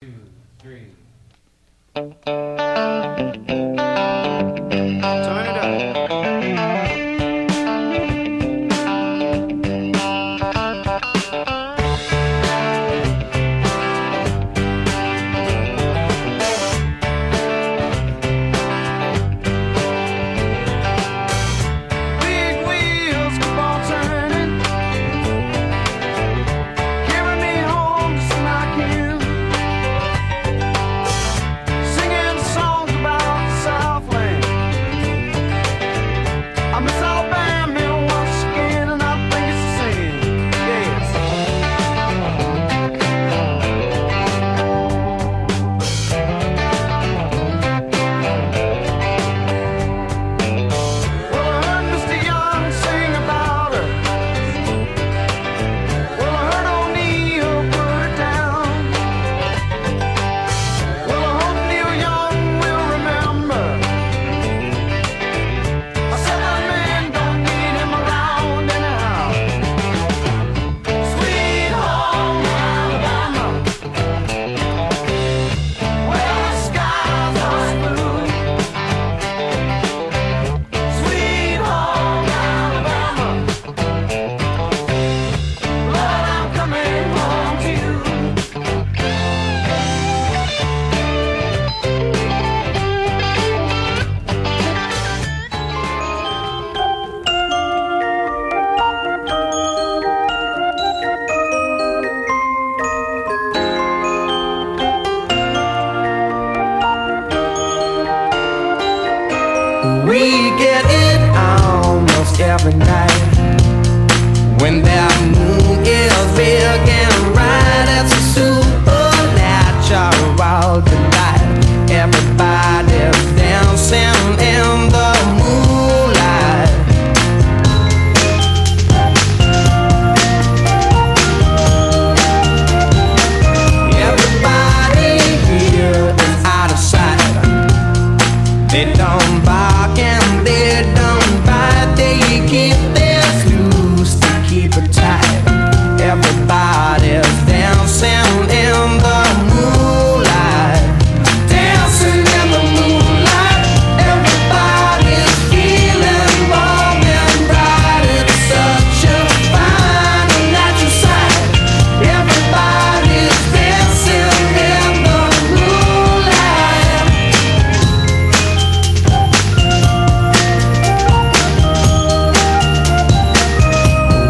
Two, three. Turn it up. Big wheels keep on turning, carry me home to Sinakil, singing songs about the Southland. I miss Alabama once again, and I think it's the same. Yes. Well, I heard Mr. Young sing about her. Well, I heard O'Neill put her down. Well, I hope Neil Young will remember. I said that man don't need him around anyhow. Sweet home Alabama, where the skies are blue. Sweet home Alabama, Lord, I'm coming home to you. We get it almost every night when that moon is big and bright. It's a supernatural delight. Everybody's dancing in the moonlight. Everybody here is out of sight. They don't bark and they don't bite. They keep their screws to keep it tight. Everybody's dancing in the moonlight. Dancing in the moonlight. Everybody's feeling warm and bright. It's such a fine and natural sight. Everybody's dancing in the moonlight.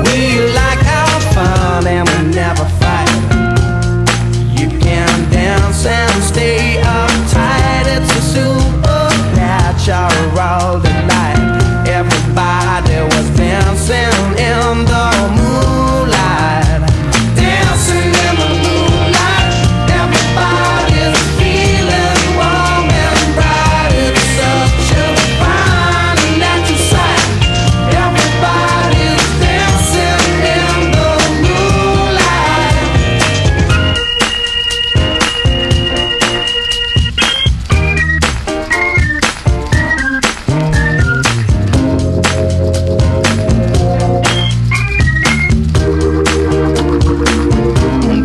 We like our fun and we never fight. You can dance and stay uptight. It's a supernatural delight. Everybody was dancing in the moonlight. Dancing in the moonlight. Everybody's feeling warm and bright. It's such a fine and natural sight. Everybody's dancing in the moonlight.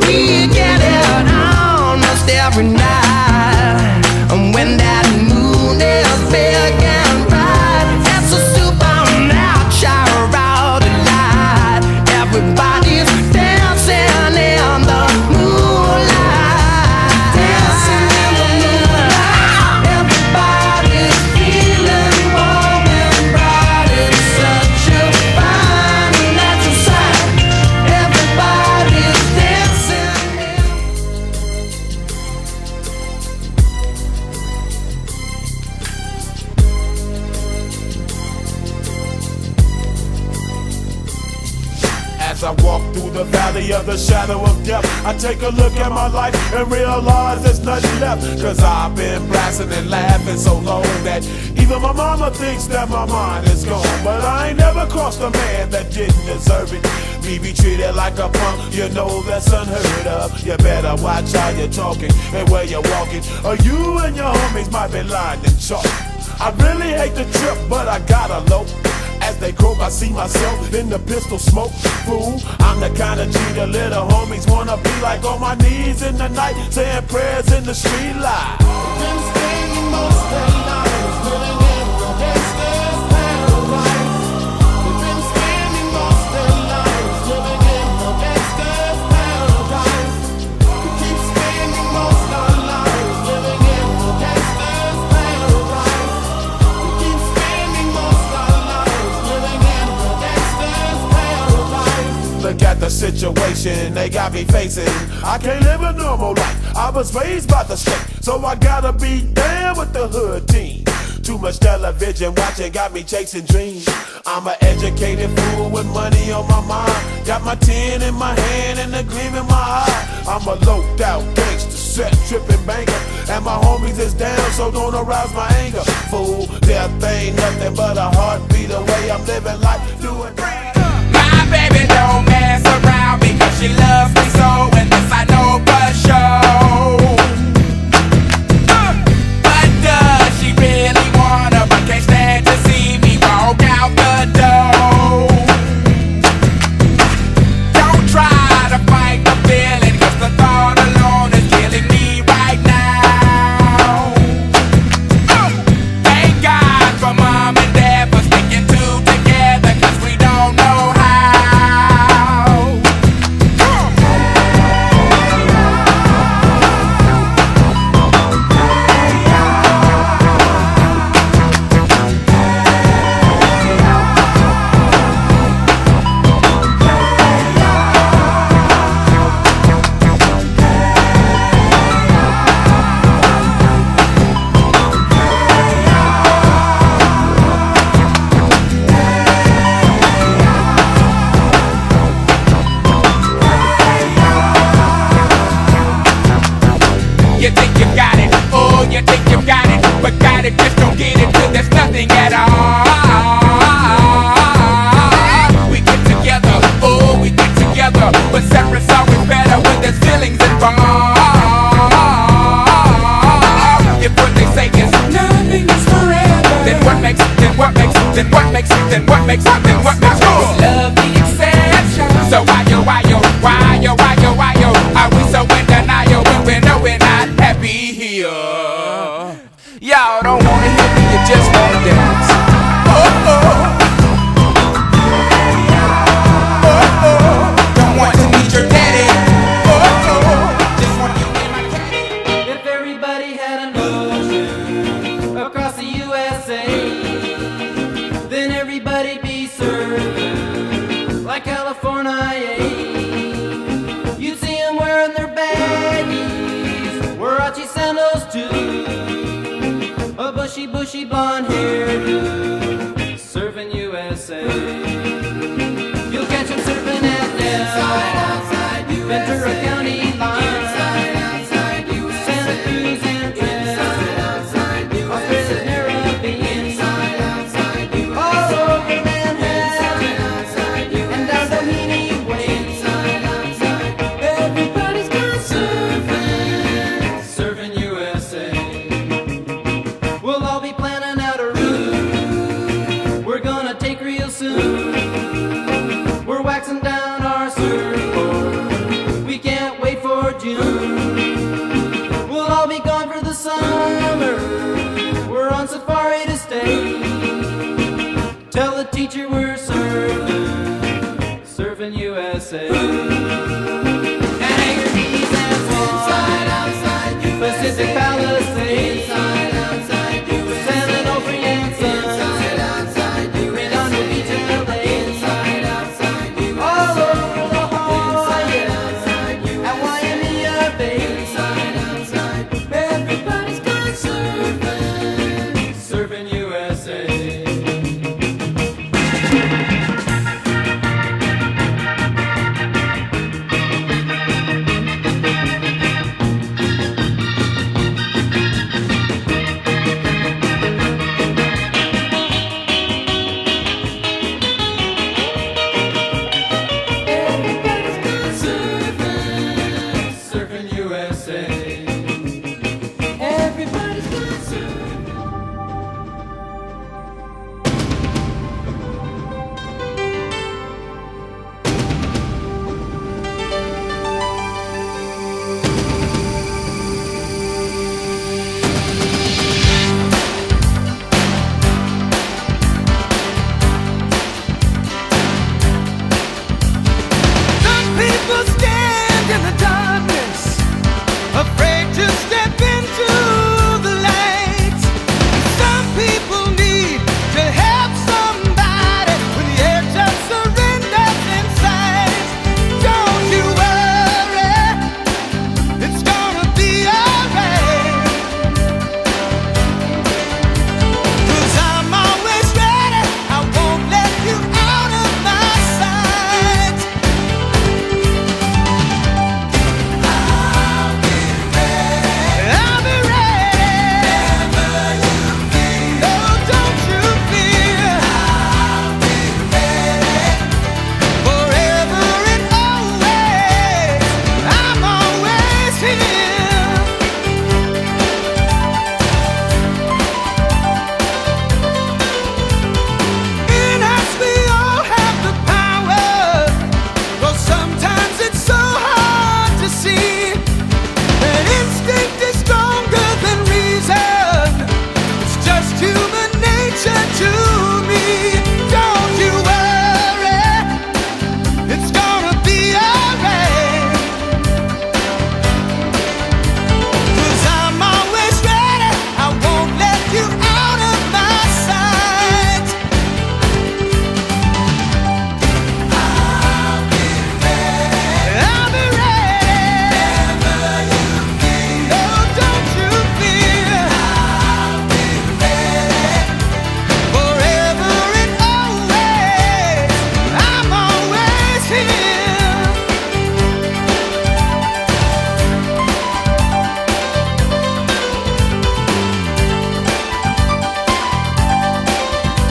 We get it almost every night, and when that moon is big and bright, it's a supernatural delight. Everybody's dancing in the moonlight. Dancing in the moonlight. Everybody's feeling warm and bright. It's such a fine and natural sight. Everybody's dancing in. As I walk through the valley of the shadow of death, I take a look at my life and realize there's nothing left. Cause I've been blasting and laughing so long that even my mama thinks that my mind is gone. But I ain't never crossed a man that didn't deserve it. Me be treated like a punk, you know that's unheard of. You better watch how you're talking and where you're walking, or you and your homies might be lined in chalk. I really hate the trip, but I gotta low. As they croak, I see myself in the pistol smoke. Fool, I'm the kind of G the little homies wanna be like, on my knees in the night, saying prayers in the street light. Been spending most their lives living in the gangster's paradise. They've been spending most their lives living in the gangster's paradise. We keep spending most our lives living in the gangster's paradise. We keep spending most our lives living in the gangster's paradise. Look at the situation they got me facing. I can't live a normal life. I was raised by the state, so I gotta be down with the hood team. Too much television watching got me chasing dreams. I'm an educated fool with money on my mind. Got my tin in my hand and a gleam in my eye. I'm a loped out gangster, set tripping banker, and my homies is down, so don't arouse my anger. Fool, death ain't nothing but a heartbeat away. I'm living life doing. My baby don't mess around because she loves me so, and this I know for sure. But does she really wanna? But can't stand to see me walk out the door. Don't try to fight the feeling, 'cause the thought alone is killing me right now. Thank God for mom and dad for sticking two together, 'cause we don't know how. You think you got it, oh, you think you got it, but got it, just don't get it till there's nothing at all. We get together, oh, we get together, but separate's always better when there's feelings involved. If what they say is nothing is forever, then what makes, then what makes, then what makes, then what makes, then what makes love the exception? So why yo, are we so in denial when we know we're not happy here? Y'all don't wanna hear me, you just wanna dance. Oh, oh. Oh, oh. Don't want to meet your daddy. Oh, oh. Just want you in my caddy. If everybody had an ocean across the USA, then everybody'd be served like California. You'd see them wearing their baggies, Warachi sandals too, a bushy blonde hairdo,